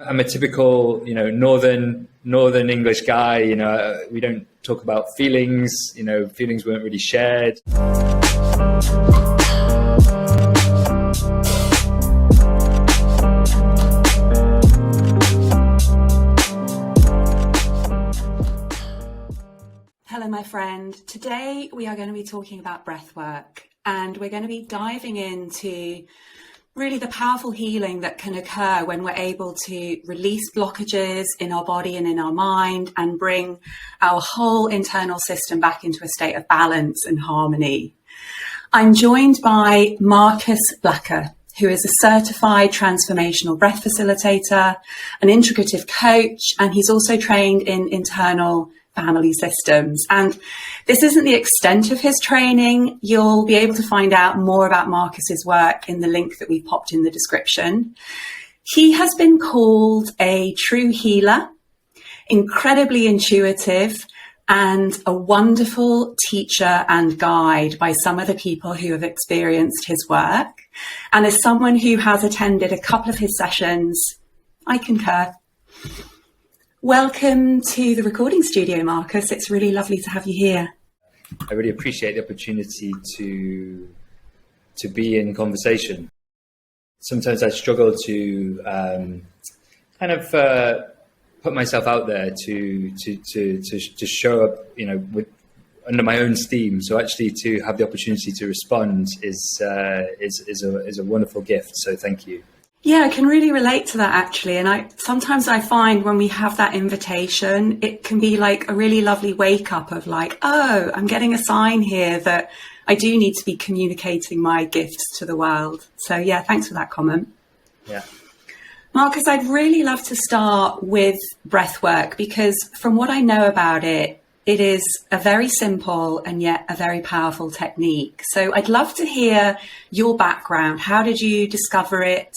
I'm a typical, northern English guy. We don't talk about feelings. Feelings weren't really shared. Hello, my friend. Today we are going to be talking about breathwork, and we're going to be diving into really the powerful healing that can occur when we're able to release blockages in our body and in our mind and bring our whole internal system back into a state of balance and harmony. I'm joined by Markus Blacker, who is a certified transformational breath facilitator, an integrative coach, and he's also trained in internal family systems. And this isn't the extent of his training. You'll be able to find out more about Markus's work in the link that we've popped in the description. He has been called a true healer, incredibly intuitive, and a wonderful teacher and guide by some of the people who have experienced his work. And as someone who has attended a couple of his sessions, I concur. Welcome to the recording studio, Markus. It's really lovely to have you here. I really appreciate the opportunity to be in conversation. Sometimes I struggle to put myself out there to show up, under my own steam. So actually, to have the opportunity to respond is a wonderful gift. So thank you. Yeah, I can really relate to that, actually. And sometimes I find when we have that invitation, it can be like a really lovely wake up of like, oh, I'm getting a sign here that I do need to be communicating my gifts to the world. So yeah, thanks for that comment. Yeah. Markus, I'd really love to start with breathwork because from what I know about it, it is a very simple and yet a very powerful technique. So I'd love to hear your background. How did you discover it?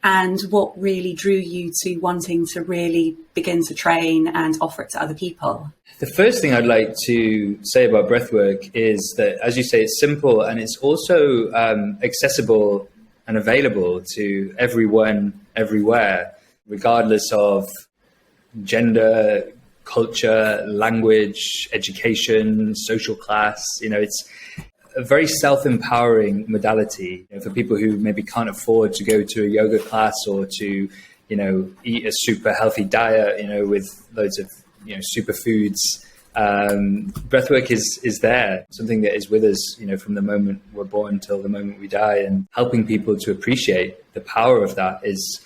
And what really drew you to wanting to really begin to train and offer it to other people? The first thing I'd like to say about breathwork is that, as you say, it's simple and it's also accessible and available to everyone, everywhere, regardless of gender, culture, language, education, social class. It's a very self-empowering modality for people who maybe can't afford to go to a yoga class or to, eat a super healthy diet, with loads of, superfoods. Breathwork is there, something that is with us, from the moment we're born till the moment we die, and helping people to appreciate the power of that is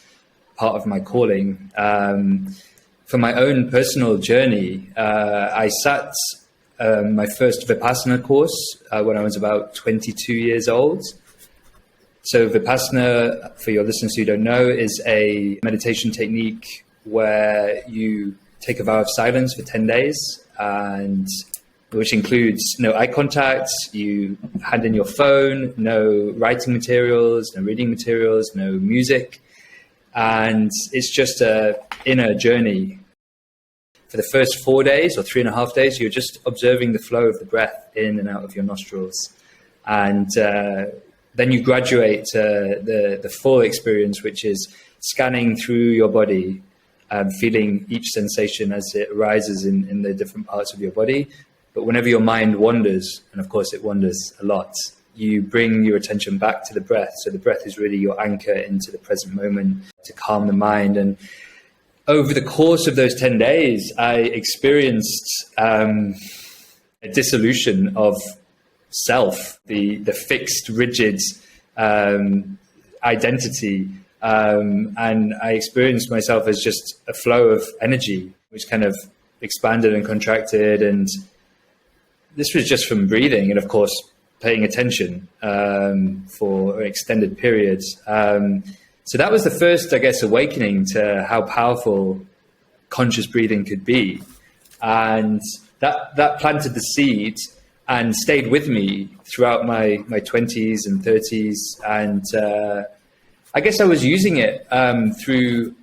part of my calling. For my own personal journey, I sat my first Vipassana course when I was about 22 years old. So Vipassana, for your listeners who don't know, is a meditation technique where you take a vow of silence for 10 days, and which includes no eye contact, you hand in your phone, no writing materials, no reading materials, no music. And it's just an inner journey. For the first 4 days or 3.5 days, you're just observing the flow of the breath in and out of your nostrils. And then you graduate to the full experience, which is scanning through your body, feeling each sensation as it arises in the different parts of your body. But whenever your mind wanders, and of course it wanders a lot, you bring your attention back to the breath. So the breath is really your anchor into the present moment to calm the mind. And over the course of those 10 days, I experienced a dissolution of self, the fixed, rigid identity. And I experienced myself as just a flow of energy, which kind of expanded and contracted. And this was just from breathing and, of course, paying attention for extended periods. So that was the first, I guess, awakening to how powerful conscious breathing could be. And that planted the seed and stayed with me throughout my 20s and 30s. And I guess I was using it through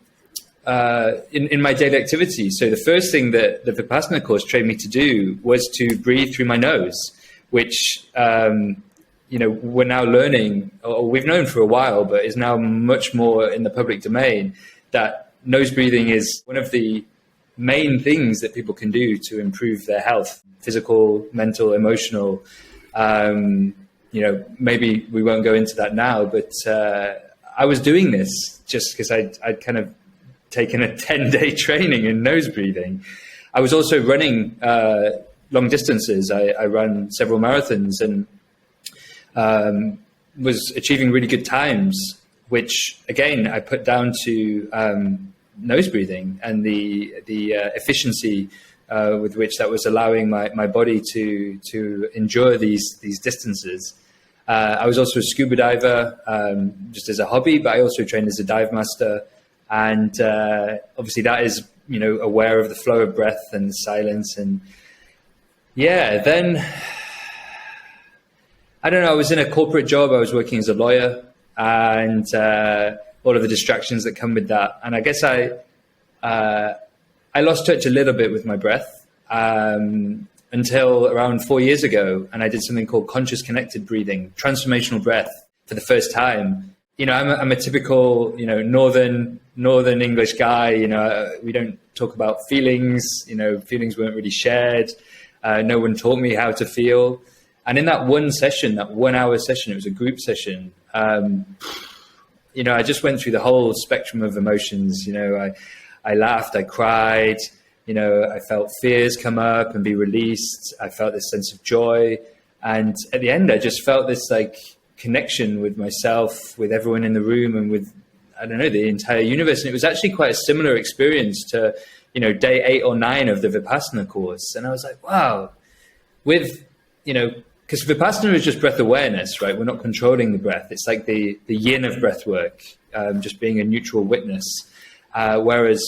in my daily activities. So the first thing that the Vipassana course trained me to do was to breathe through my nose, which we're now learning, or we've known for a while, but is now much more in the public domain, that nose breathing is one of the main things that people can do to improve their health, physical, mental, emotional. Maybe we won't go into that now, but I was doing this just because I'd kind of taken a 10-day training in nose breathing. I was also running long distances. I ran several marathons and was achieving really good times, which again I put down to nose breathing and the efficiency with which that was allowing my body to endure these distances. I was also a scuba diver, just as a hobby, but I also trained as a dive master. And obviously that is, aware of the flow of breath and silence. And then, I don't know, I was in a corporate job. I was working as a lawyer and all of the distractions that come with that. And I guess I lost touch a little bit with my breath until around 4 years ago. And I did something called conscious connected breathing, transformational breath for the first time. I'm a typical, northern English guy. We don't talk about feelings. Feelings weren't really shared. No one taught me how to feel. And in that one session, that 1 hour session, it was a group session. I just went through the whole spectrum of emotions. I laughed, I cried. I felt fears come up and be released. I felt this sense of joy. And at the end, I just felt this connection with myself, with everyone in the room, and with, the entire universe. And it was actually quite a similar experience to, day 8 or 9 of the Vipassana course. And I was like, wow, because Vipassana is just breath awareness, right? We're not controlling the breath. It's like the yin of breath work, just being a neutral witness. Whereas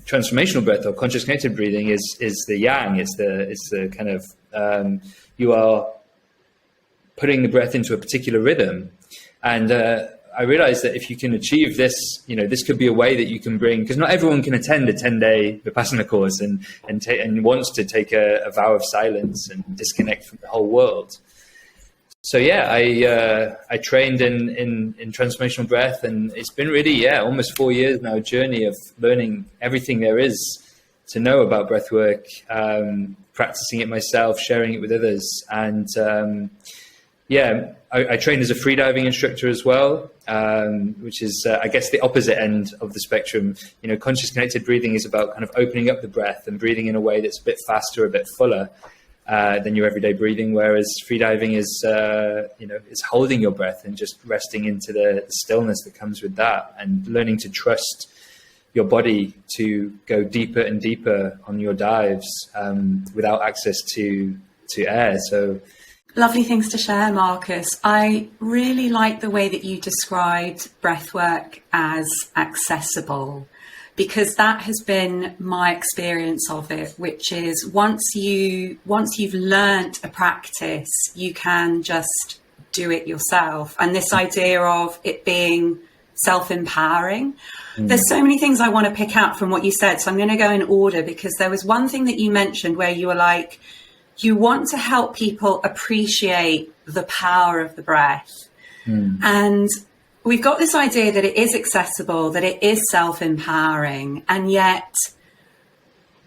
transformational breath or conscious connected breathing is the yang. It's the kind of, you are putting the breath into a particular rhythm. And I realized that if you can achieve this, this could be a way that you can bring, because not everyone can attend a 10-day Vipassana course and wants to take a vow of silence and disconnect from the whole world. So I trained in transformational breath, and it's been really, almost 4 years now, a journey of learning everything there is to know about breathwork, practicing it myself, sharing it with others. And I trained as a freediving instructor as well, which is, I guess, the opposite end of the spectrum. Conscious connected breathing is about kind of opening up the breath and breathing in a way that's a bit faster, a bit fuller than your everyday breathing. Whereas freediving is, it's holding your breath and just resting into the stillness that comes with that, and learning to trust your body to go deeper and deeper on your dives without access to air. So. Lovely things to share, Markus. I really like the way that you described breathwork as accessible, because that has been my experience of it, which is once you've learnt a practice, you can just do it yourself. And this idea of it being self-empowering. There's so many things I want to pick out from what you said. So I'm going to go in order, because there was one thing that you mentioned where you were like, you want to help people appreciate the power of the breath. And we've got this idea that it is accessible, that it is self-empowering, and yet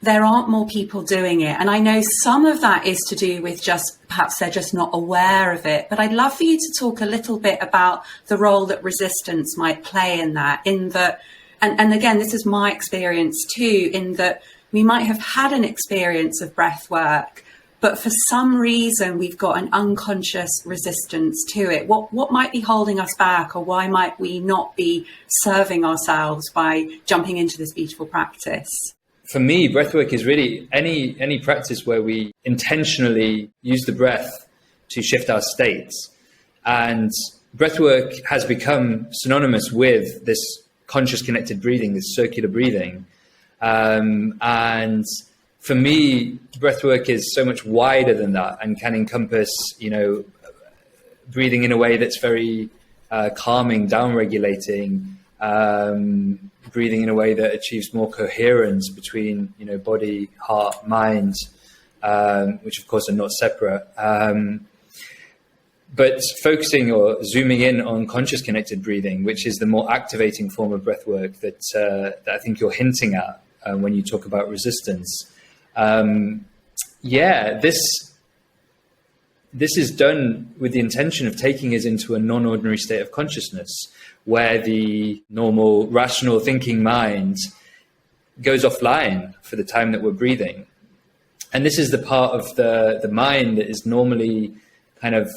there aren't more people doing it. And I know some of that is to do with just perhaps they're just not aware of it. But I'd love for you to talk a little bit about the role that resistance might play in that, and again, this is my experience too, in that we might have had an experience of breath work, but for some reason we've got an unconscious resistance to it. What might be holding us back, or why might we not be serving ourselves by jumping into this beautiful practice? For me, breathwork is really any practice where we intentionally use the breath to shift our states. And breathwork has become synonymous with this conscious connected breathing, this circular breathing. And for me, breathwork is so much wider than that, and can encompass, breathing in a way that's very calming, down-regulating, breathing in a way that achieves more coherence between, body, heart, mind, which of course are not separate. But focusing or zooming in on conscious connected breathing, which is the more activating form of breath work that I think you're hinting at when you talk about resistance. This is done with the intention of taking us into a non-ordinary state of consciousness, where the normal, rational thinking mind goes offline for the time that we're breathing. And this is the part of the mind that is normally kind of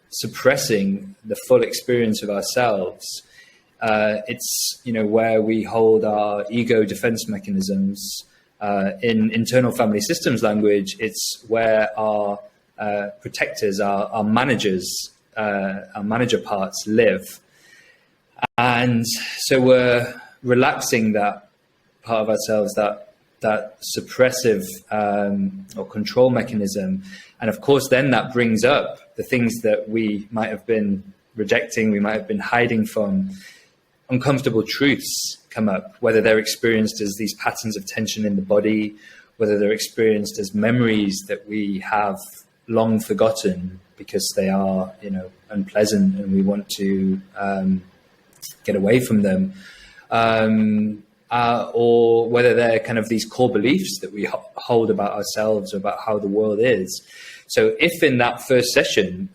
suppressing the full experience of ourselves. It's, where we hold our ego defense mechanisms. In internal family systems language, it's where our protectors, our managers, our manager parts live. And so we're relaxing that part of ourselves, that suppressive or control mechanism. And of course, then that brings up the things that we might have been rejecting, we might have been hiding from. Uncomfortable truths come up, whether they're experienced as these patterns of tension in the body, whether they're experienced as memories that we have long forgotten because they are, unpleasant and we want to get away from them. Or whether they're kind of these core beliefs that we hold about ourselves or about how the world is. So if in that first session,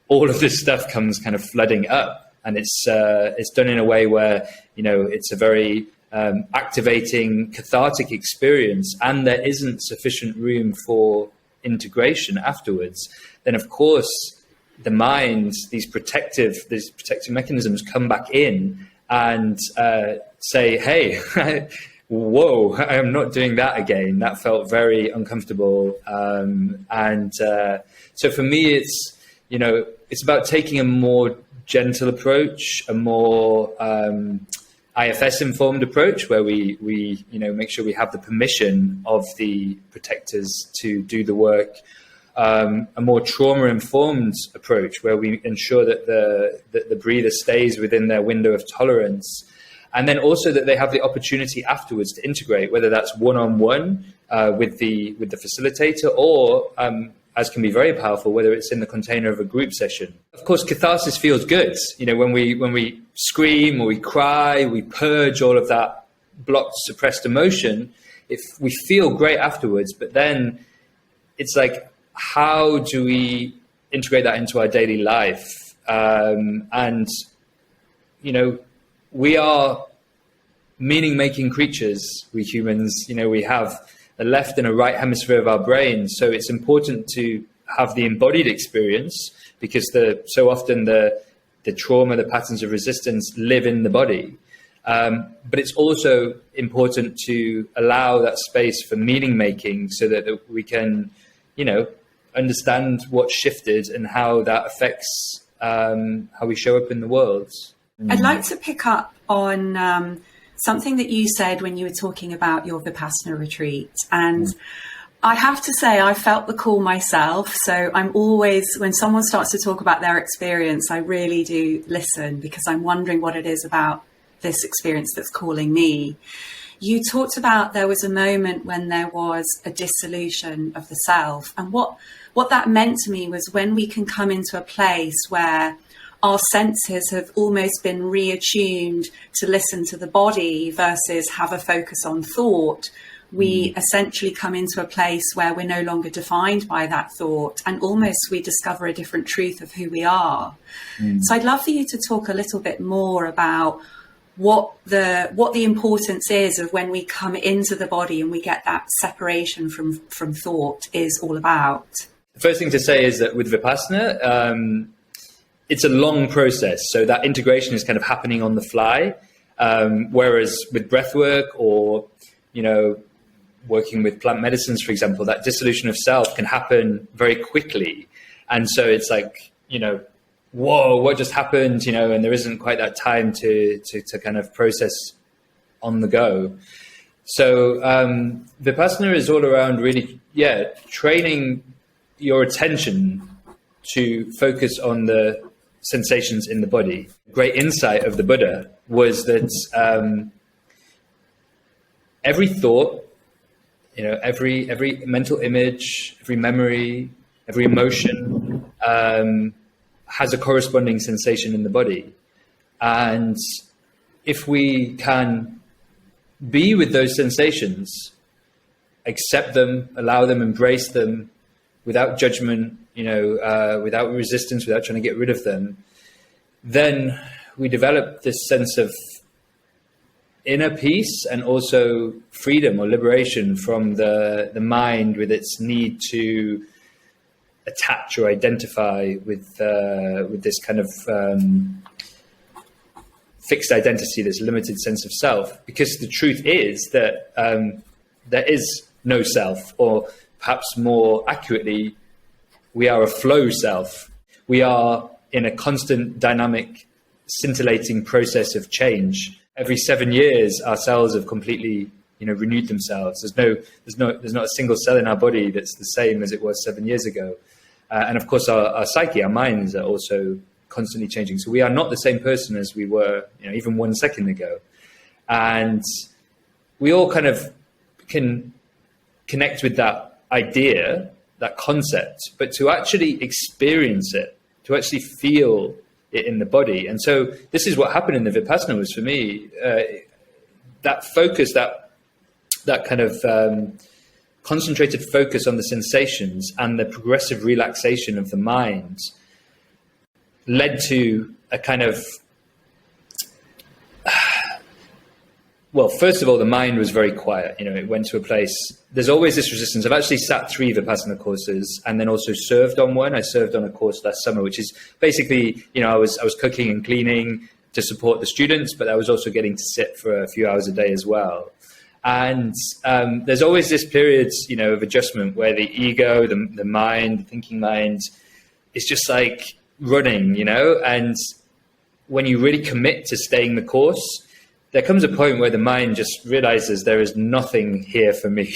all of this stuff comes kind of flooding up, and it's done in a way where, it's a very activating, cathartic experience, and there isn't sufficient room for integration afterwards, then of course the mind, these protective mechanisms come back in and say, hey, whoa, I am not doing that again. That felt very uncomfortable. So for me, it's about taking a more gentle approach, a more IFS informed approach, where we make sure we have the permission of the protectors to do the work. A more trauma informed approach, where we ensure that the breather stays within their window of tolerance. And then also that they have the opportunity afterwards to integrate, whether that's one-on-one with the facilitator, or as can be very powerful, whether it's in the container of a group session. Of course, catharsis feels good. When we scream or we cry, we purge all of that blocked, suppressed emotion. If we feel great afterwards, but then it's like, how do we integrate that into our daily life? We are meaning-making creatures, we humans. We have a left and a right hemisphere of our brain. So it's important to have the embodied experience, because so often the trauma, the patterns of resistance live in the body. But it's also important to allow that space for meaning-making, so that we can, understand what shifted and how that affects how we show up in the world. I'd like to pick up on something that you said when you were talking about your Vipassana retreat. And I have to say, I felt the call myself. So I'm always, when someone starts to talk about their experience, I really do listen, because I'm wondering what it is about this experience that's calling me. You talked about there was a moment when there was a dissolution of the self. And what that meant to me was when we can come into a place where our senses have almost been reattuned to listen to the body versus have a focus on thought, we essentially come into a place where we're no longer defined by that thought, and almost we discover a different truth of who we are. So I'd love for you to talk a little bit more about what the importance is of when we come into the body and we get that separation from thought is all about. The first thing to say is that with Vipassana, it's a long process. So that integration is kind of happening on the fly. Whereas with breathwork or, working with plant medicines, for example, that dissolution of self can happen very quickly. And so it's like, whoa, what just happened? And there isn't quite that time to kind of process on the go. So Vipassana is all around really, training your attention to focus on the sensations in the body. Great insight of the Buddha was that every thought, every mental image, every memory, every emotion, has a corresponding sensation in the body. And if we can be with those sensations, accept them, allow them, embrace them without judgment, without resistance, without trying to get rid of them, then we develop this sense of inner peace and also freedom or liberation from the mind with its need to attach or identify with this kind of fixed identity, this limited sense of self. Because the truth is that there is no self, or perhaps more accurately, we are a flow self. We are in a constant dynamic, scintillating process of change. Every 7 years, our cells have completely, renewed themselves. There's not a single cell in our body that's the same as it was 7 years ago. And of course, our psyche, our minds are also constantly changing. So we are not the same person as we were, even 1 second ago. And we all kind of can connect with that idea, that concept, but to actually experience it, to actually feel it in the body. And so this is what happened in the Vipassana was for me, that focus, that kind of concentrated focus on the sensations and the progressive relaxation of the mind led to a kind of, well, first of all, the mind was very quiet. It went to a place. There's always this resistance. I've actually sat 3 Vipassana courses and then also served on one. I served on a course last summer, which is basically, I was cooking and cleaning to support the students, but I was also getting to sit for a few hours a day as well. And there's always this period, of adjustment where the ego, the mind, the thinking mind, is just like running, and when you really commit to staying the course, there comes a point where the mind just realizes there is nothing here for me,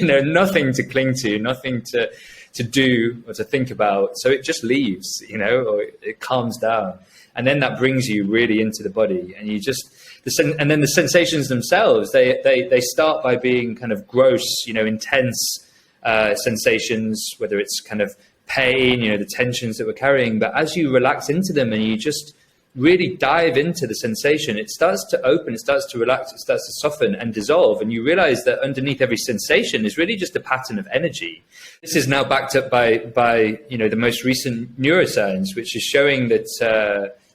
nothing to cling to, nothing to do or to think about. So it just leaves, or it calms down. And then that brings you really into the body, and you just, and then the sensations themselves, they start by being kind of gross, intense sensations, whether it's kind of pain, the tensions that we're carrying. But as you relax into them and you just really dive into the sensation, it starts to open, it starts to relax, it starts to soften and dissolve. And you realize that underneath every sensation is really just a pattern of energy. This is now backed up by the most recent neuroscience, which is showing that,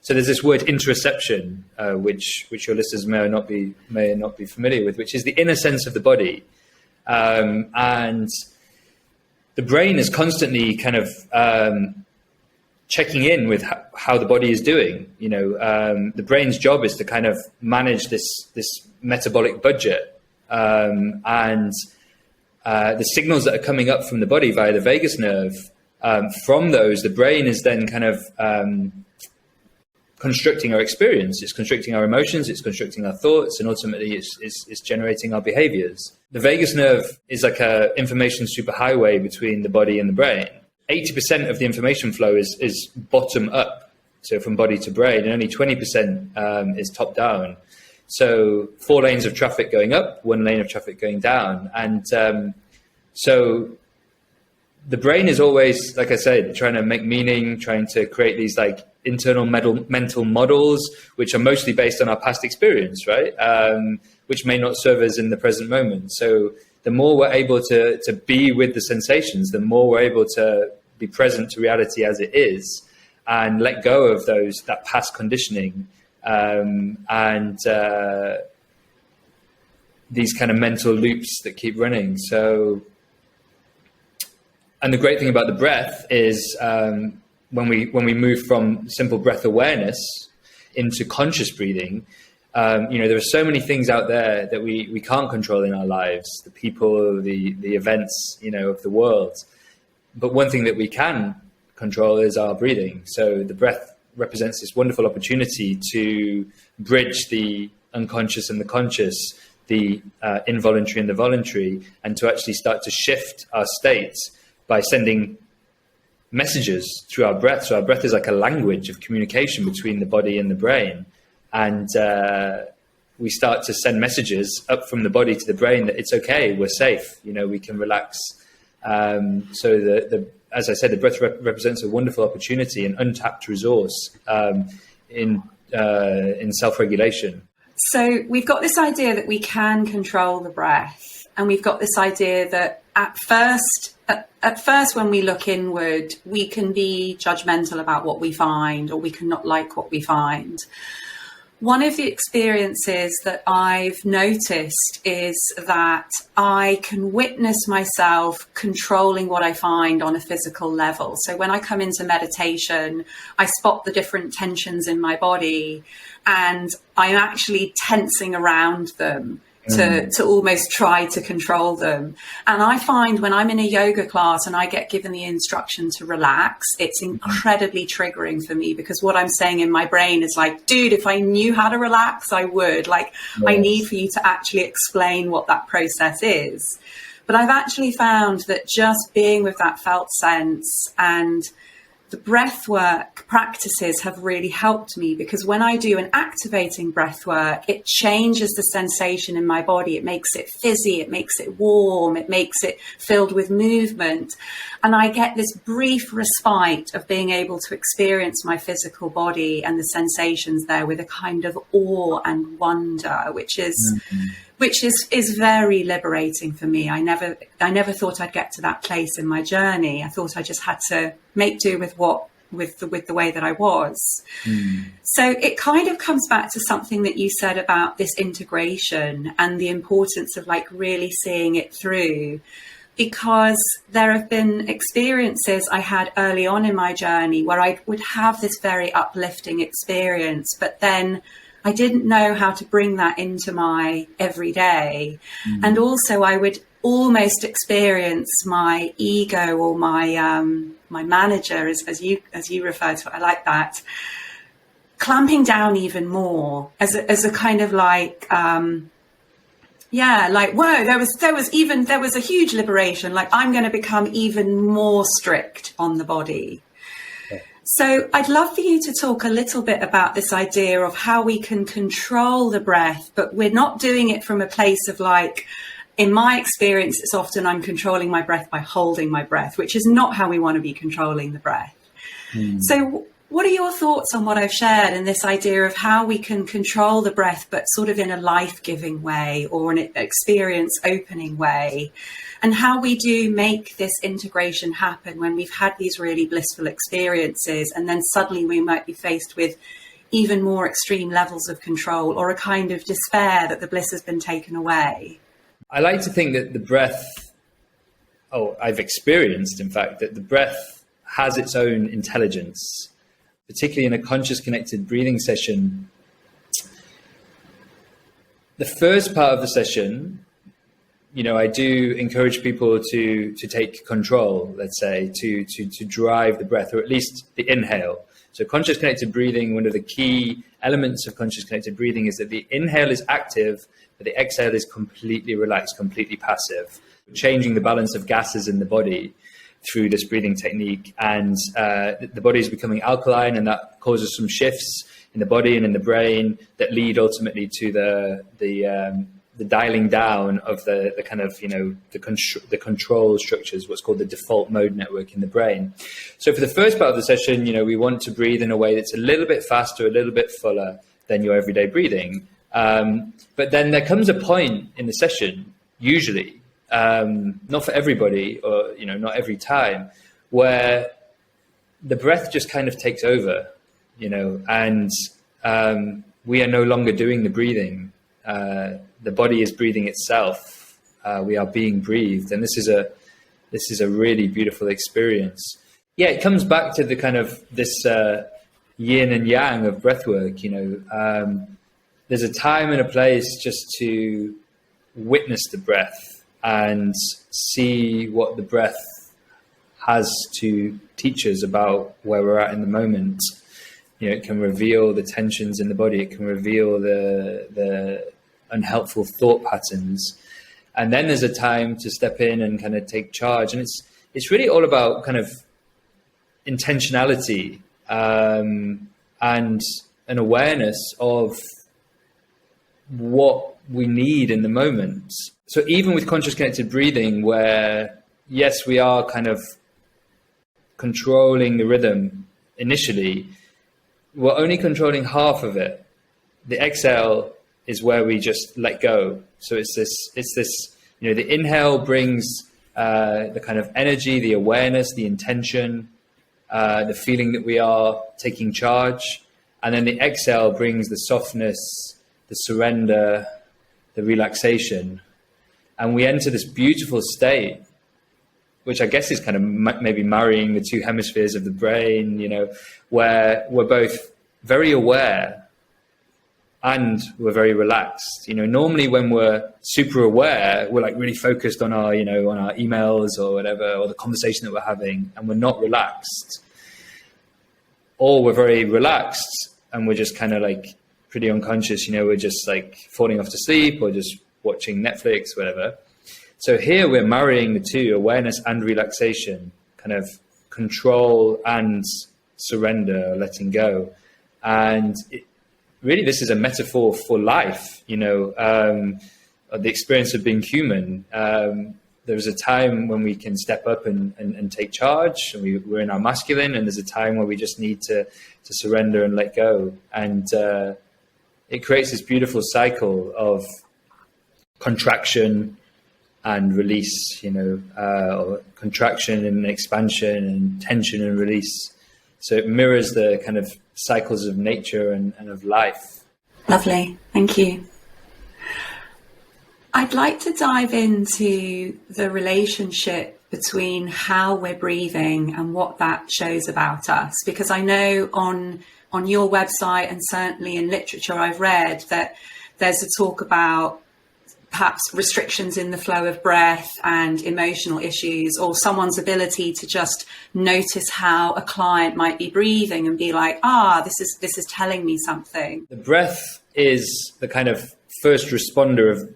so there's this word interoception, which your listeners may not be familiar with, which is the inner sense of the body. And the brain is constantly kind of checking in with how the body is doing. The brain's job is to kind of manage this metabolic budget, and the signals that are coming up from the body via the vagus nerve. From those, the brain is then kind of constructing our experience. It's constructing our emotions. It's constructing our thoughts, and ultimately, it's generating our behaviors. The vagus nerve is like a information superhighway between the body and the brain. 80% of the information flow is bottom up, so from body to brain, and only 20% is top down. So 4 lanes of traffic going up, 1 lane of traffic going down. And so the brain is always, like I said, trying to make meaning, trying to create these like internal mental models, which are mostly based on our past experience, right? Which may not serve us in the present moment. So the more we're able to be with the sensations, the more we're able to be present to reality as it is, and let go of that past conditioning, and these kind of mental loops that keep running. So, and the great thing about the breath is when we move from simple breath awareness into conscious breathing, there are so many things out there that we can't control in our lives, the people, the events, of the world. But one thing that we can control is our breathing. So the breath represents this wonderful opportunity to bridge the unconscious and the conscious, the involuntary and the voluntary, and to actually start to shift our states by sending messages through our breath. So our breath is like a language of communication between the body and the brain. And we start to send messages up from the body to the brain that it's okay, we're safe, we can relax. So as I said, the breath represents a wonderful opportunity, an untapped resource in self-regulation. So we've got this idea that we can control the breath, and we've got this idea that at first when we look inward, we can be judgmental about what we find, or we can not like what we find. One of the experiences that I've noticed is that I can witness myself controlling what I find on a physical level. So when I come into meditation, I spot the different tensions in my body, and I'm actually tensing around them to almost try to control them. And I find when I'm in a yoga class and I get given the instruction to relax, it's incredibly triggering for me, because what I'm saying in my brain is like, dude, if I knew how to relax, I would. Like, yes. I need for you to actually explain what that process is. But I've actually found that just being with that felt sense and the breathwork practices have really helped me, because when I do an activating breathwork, it changes the sensation in my body. It makes it fizzy, it makes it warm, it makes it filled with movement. And I get this brief respite of being able to experience my physical body and the sensations there with a kind of awe and wonder, which is very liberating for me. I never thought I'd get to that place in my journey. I thought I just had to make do with the way that I was. So it kind of comes back to something that you said about this integration and the importance of like really seeing it through, because there have been experiences I had early on in my journey where I would have this very uplifting experience, but then I didn't know how to bring that into my everyday. And also I would almost experience my ego or my my manager, as you refer to it, I like that, clamping down even more as a kind of like, like, whoa, there was a huge liberation. Like, I'm going to become even more strict on the body. So I'd love for you to talk a little bit about this idea of how we can control the breath, but we're not doing it from a place of like, in my experience, it's often I'm controlling my breath by holding my breath, which is not how we want to be controlling the breath. So what are your thoughts on what I've shared and this idea of how we can control the breath, but sort of in a life-giving way or an experience opening way? And how we do make this integration happen when we've had these really blissful experiences, and then suddenly we might be faced with even more extreme levels of control or a kind of despair that the bliss has been taken away. I like to think that the breath, I've experienced, in fact, that the breath has its own intelligence, particularly in a conscious connected breathing session. The first part of the session, I do encourage people to take control, let's say, to drive the breath, or at least the inhale. So conscious connected breathing, one of the key elements of conscious connected breathing is that the inhale is active, but the exhale is completely relaxed, completely passive, changing the balance of gases in the body through this breathing technique. And the body is becoming alkaline, and that causes some shifts in the body and in the brain that lead ultimately to the dialing down of the kind of, the control structures, what's called the default mode network in the brain. So for the first part of the session, we want to breathe in a way that's a little bit faster, a little bit fuller than your everyday breathing. But then there comes a point in the session, usually, not for everybody or, not every time, where the breath just kind of takes over, and we are no longer doing the breathing. The body is breathing itself. We are being breathed, and this is a really beautiful experience. Yeah, it comes back to the kind of this yin and yang of breathwork. There's a time and a place just to witness the breath and see what the breath has to teach us about where we're at in the moment. It can reveal the tensions in the body. It can reveal the unhelpful thought patterns. And then there's a time to step in and kind of take charge. And it's really all about kind of intentionality and an awareness of what we need in the moment. So even with conscious connected breathing, where yes, we are kind of controlling the rhythm initially, we're only controlling half of it. The exhale is where we just let go. So it's this, the inhale brings the kind of energy, the awareness, the intention, the feeling that we are taking charge. And then the exhale brings the softness, the surrender, the relaxation. And we enter this beautiful state, which I guess is kind of maybe marrying the two hemispheres of the brain, where we're both very aware and we're very relaxed. Normally when we're super aware, we're like really focused on our, on our emails or whatever, or the conversation that we're having, and we're not relaxed. Or we're very relaxed and we're just kind of like pretty unconscious, we're just like falling off to sleep or just watching Netflix, whatever. So here we're marrying the two, awareness and relaxation, kind of control and surrender, letting go. And really, this is a metaphor for life, the experience of being human. There's a time when we can step up and take charge, and we're in our masculine, and there's a time where we just need to surrender and let go. And it creates this beautiful cycle of contraction and release, or contraction and expansion and tension and release. So it mirrors the kind of cycles of nature and of life. Lovely. Thank you. I'd like to dive into the relationship between how we're breathing and what that shows about us, because I know on your website and certainly in literature I've read that there's a talk about perhaps restrictions in the flow of breath and emotional issues, or someone's ability to just notice how a client might be breathing and be like, this is telling me something. The breath is the kind of first responder of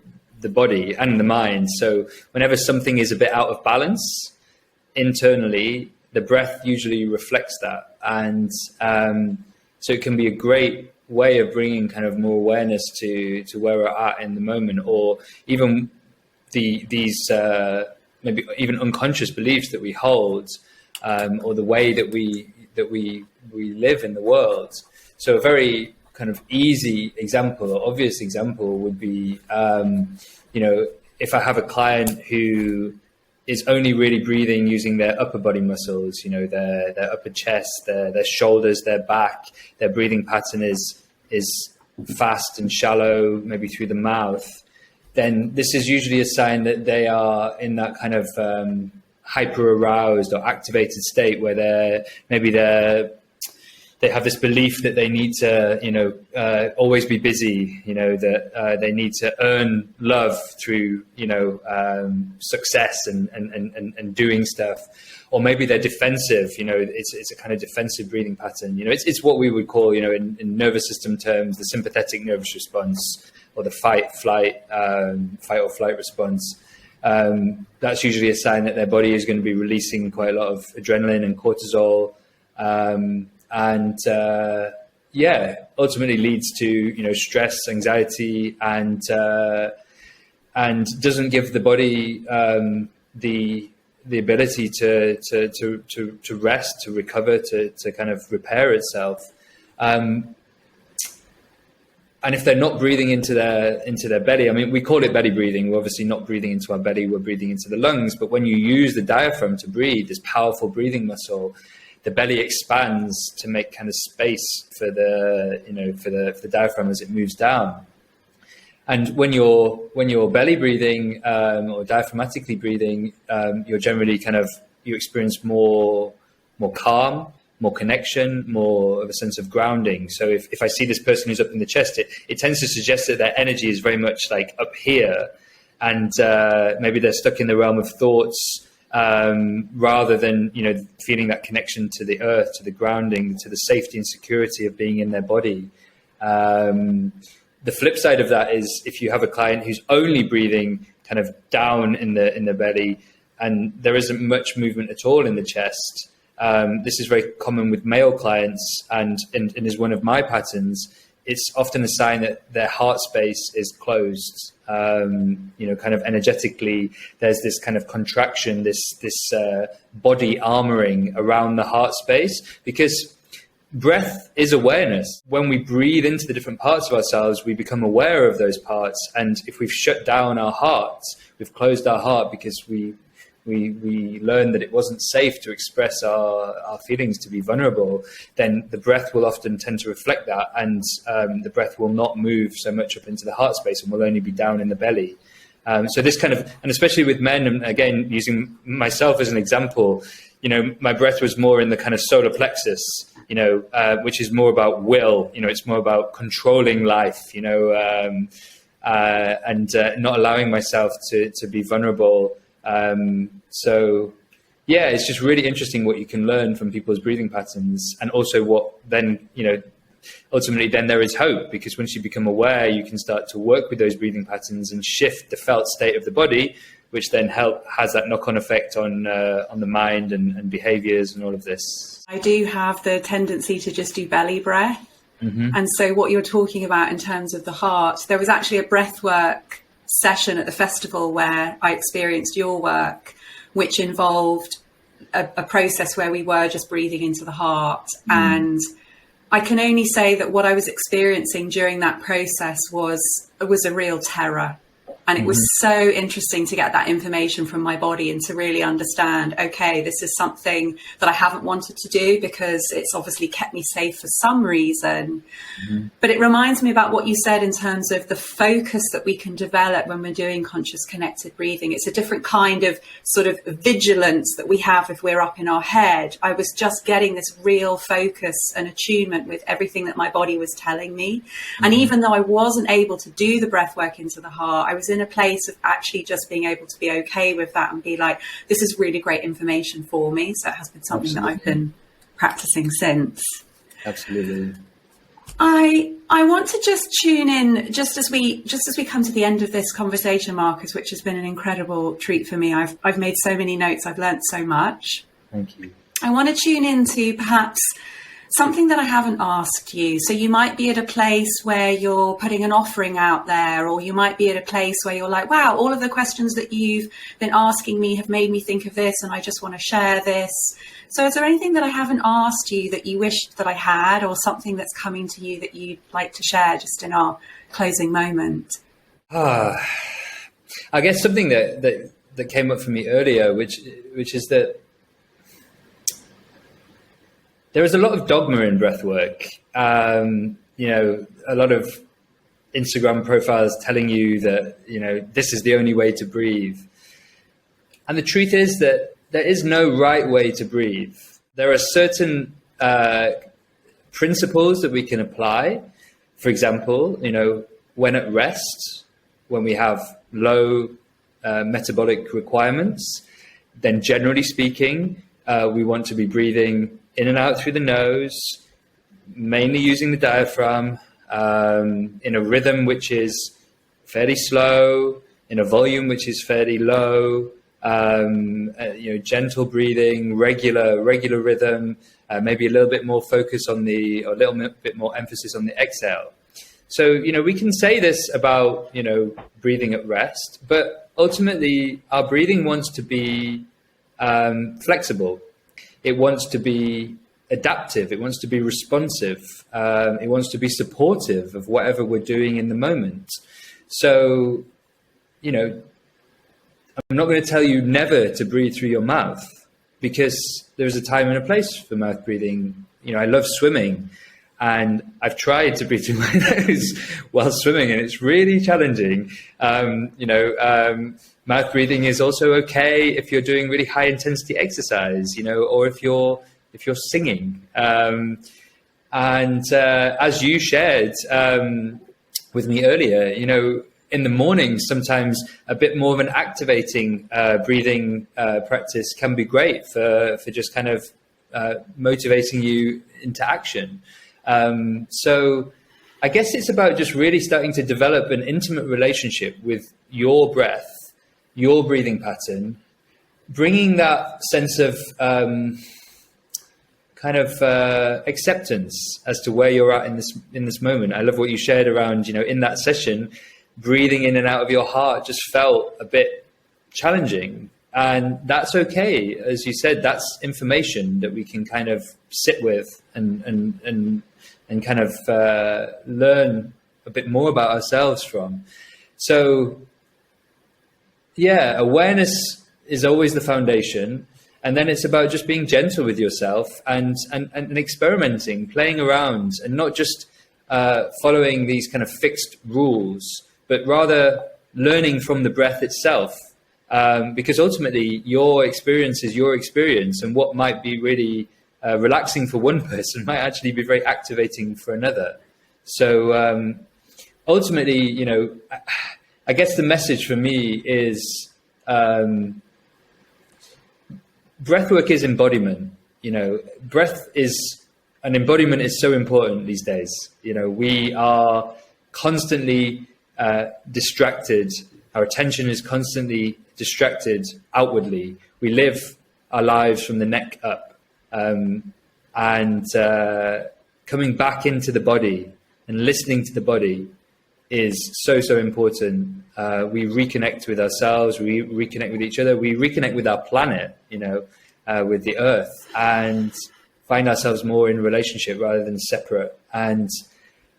the body and the mind. So whenever something is a bit out of balance internally, the breath usually reflects that. And so it can be a great way of bringing kind of more awareness to where we're at in the moment, or even these maybe even unconscious beliefs that we hold, or the way that we live in the world. So a very kind of easy example or obvious example would be, if I have a client who is only really breathing using their upper body muscles, their upper chest, their shoulders, their back, their breathing pattern is fast and shallow, maybe through the mouth, then this is usually a sign that they are in that kind of hyper aroused or activated state where they have this belief that they need to, always be busy, that they need to earn love through, success and doing stuff. Or maybe they're defensive, it's a kind of defensive breathing pattern. It's what we would call, in nervous system terms, the sympathetic nervous response, or the fight or flight response. That's usually a sign that their body is going to be releasing quite a lot of adrenaline and cortisol. Ultimately leads to stress, anxiety, and doesn't give the body the ability to rest, to recover, to kind of repair itself. And if they're not breathing into their belly, we call it belly breathing. We're obviously not breathing into our belly, we're breathing into the lungs. But when you use the diaphragm to breathe, this powerful breathing muscle, the belly expands to make kind of space for the diaphragm as it moves down. And when you're belly breathing or diaphragmatically breathing, you're generally you experience more calm, more connection, more of a sense of grounding. So if I see this person who's up in the chest, it tends to suggest that their energy is very much like up here, and maybe they're stuck in the realm of thoughts, rather than feeling that connection to the earth, to the grounding, to the safety and security of being in their body. The flip side of that is if you have a client who's only breathing kind of down in the belly, and there isn't much movement at all in the chest. This is very common with male clients, and is one of my patterns, it's often a sign that their heart space is closed. Kind of energetically, there's this kind of contraction, this body armoring around the heart space, because breath is awareness. When we breathe into the different parts of ourselves, we become aware of those parts. And if we've shut down our hearts, we've closed our heart because we learned that it wasn't safe to express our feelings, to be vulnerable, then the breath will often tend to reflect that, and the breath will not move so much up into the heart space and will only be down in the belly. So this kind of, and especially with men, and again, using myself as an example, my breath was more in the kind of solar plexus, which is more about will, it's more about controlling life, and not allowing myself to be vulnerable. So yeah, it's just really interesting what you can learn from people's breathing patterns, and also what then, ultimately then there is hope, because once you become aware, you can start to work with those breathing patterns and shift the felt state of the body, which then has that knock-on effect on the mind and behaviors and all of this. I do have the tendency to just do belly breath. Mm-hmm. And so what you're talking about in terms of the heart, there was actually a breathwork session at the festival where I experienced your work, which involved a process where we were just breathing into the heart. And I can only say that what I was experiencing during that process was a real terror. And it was so interesting to get that information from my body and to really understand, okay, this is something that I haven't wanted to do because it's obviously kept me safe for some reason. Mm-hmm. But it reminds me about what you said in terms of the focus that we can develop when we're doing conscious connected breathing. It's a different kind of sort of vigilance that we have if we're up in our head. I was just getting this real focus and attunement with everything that my body was telling me. Mm-hmm. And even though I wasn't able to do the breath work into the heart, I was in a place of actually just being able to be okay with that and be like, this is really great information for me. So it has been something that I've been practicing since. Absolutely. I want to just tune in just as we come to the end of this conversation, Markus, which has been an incredible treat for me. I've made so many notes. I've learned so much. Thank you. I want to tune into perhaps something that I haven't asked you. So you might be at a place where you're putting an offering out there, or you might be at a place where you're like, wow, all of the questions that you've been asking me have made me think of this, and I just want to share this. So is there anything that I haven't asked you that you wished that I had, or something that's coming to you that you'd like to share just in our closing moment? I guess something that came up for me earlier, which is that there is a lot of dogma in breathwork. A lot of Instagram profiles telling you that, this is the only way to breathe. And the truth is that there is no right way to breathe. There are certain principles that we can apply. For example, when at rest, when we have low metabolic requirements, then generally speaking, we want to be breathing in and out through the nose, mainly using the diaphragm, in a rhythm which is fairly slow, in a volume which is fairly low, gentle breathing, regular rhythm, maybe a little bit more focus on a little bit more emphasis on the exhale. So, we can say this about, breathing at rest, but ultimately our breathing wants to be flexible. It wants to be adaptive. It wants to be responsive. It wants to be supportive of whatever we're doing in the moment. So, I'm not going to tell you never to breathe through your mouth, because there's a time and a place for mouth breathing. I love swimming, and I've tried to breathe through my nose while swimming, and it's really challenging. Mouth breathing is also okay if you're doing really high intensity exercise, or if you're singing. As you shared with me earlier, in the morning, sometimes a bit more of an activating breathing practice can be great for just kind of motivating you into action. So I guess it's about just really starting to develop an intimate relationship with your breath, your breathing pattern, bringing that sense of kind kind of acceptance as to where you're at in this moment. I love what you shared around, in that session, breathing in and out of your heart just felt a bit challenging. And that's okay. As you said, that's information that we can kind of sit with and kind of learn a bit more about ourselves from. So, yeah, awareness is always the foundation. And then it's about just being gentle with yourself and experimenting, playing around, and not just following these kind of fixed rules, but rather learning from the breath itself. Because ultimately your experience is your experience, and what might be really relaxing for one person might actually be very activating for another. So ultimately, I guess the message for me is breathwork is embodiment. Breath is an embodiment is so important these days. We are constantly distracted. Our attention is constantly distracted outwardly. We live our lives from the neck up, and coming back into the body and listening to the body is so important. We reconnect with ourselves, we reconnect with each other, we reconnect with our planet, with the earth, and find ourselves more in relationship rather than separate. And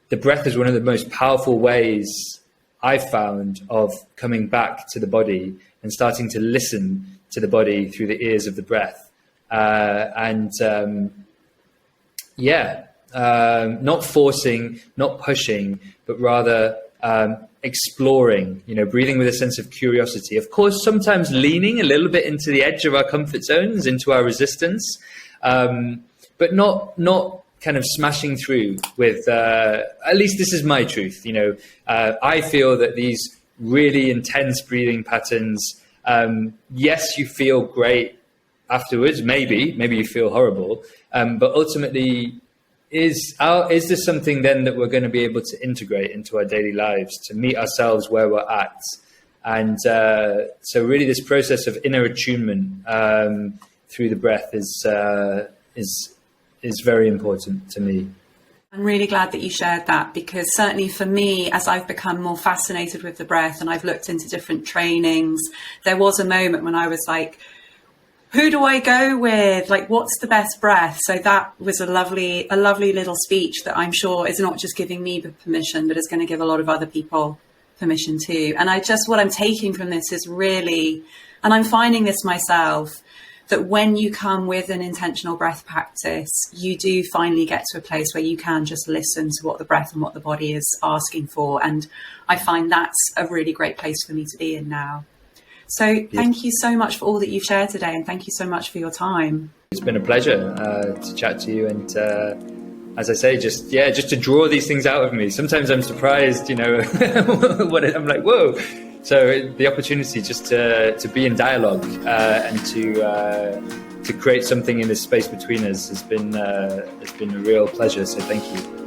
the breath is one of the most powerful ways I've found of coming back to the body and starting to listen to the body through the ears of the breath. Not forcing, not pushing, but rather exploring, breathing with a sense of curiosity. Of course, sometimes leaning a little bit into the edge of our comfort zones, into our resistance, but not kind of smashing through with, at least this is my truth. I feel that these really intense breathing patterns, yes, you feel great afterwards. Maybe you feel horrible. But ultimately, is this something then that we're going to be able to integrate into our daily lives to meet ourselves where we're at? And so really this process of inner attunement through the breath is very important to me. I'm really glad that you shared that, because certainly for me, as I've become more fascinated with the breath and I've looked into different trainings, there was a moment when I was like, who do I go with? Like, what's the best breath? So that was a lovely little speech that I'm sure is not just giving me the permission, but is going to give a lot of other people permission too. And what I'm taking from this is really, and I'm finding this myself, that when you come with an intentional breath practice, you do finally get to a place where you can just listen to what the breath and what the body is asking for. And I find that's a really great place for me to be in now. So thank you so much for all that you've shared today, and thank you so much for your time. It's been a pleasure to chat to you, and as I say, just to draw these things out of me. Sometimes I'm surprised, I'm like, whoa. So the opportunity just to be in dialogue and to create something in this space between us has been a real pleasure. So thank you.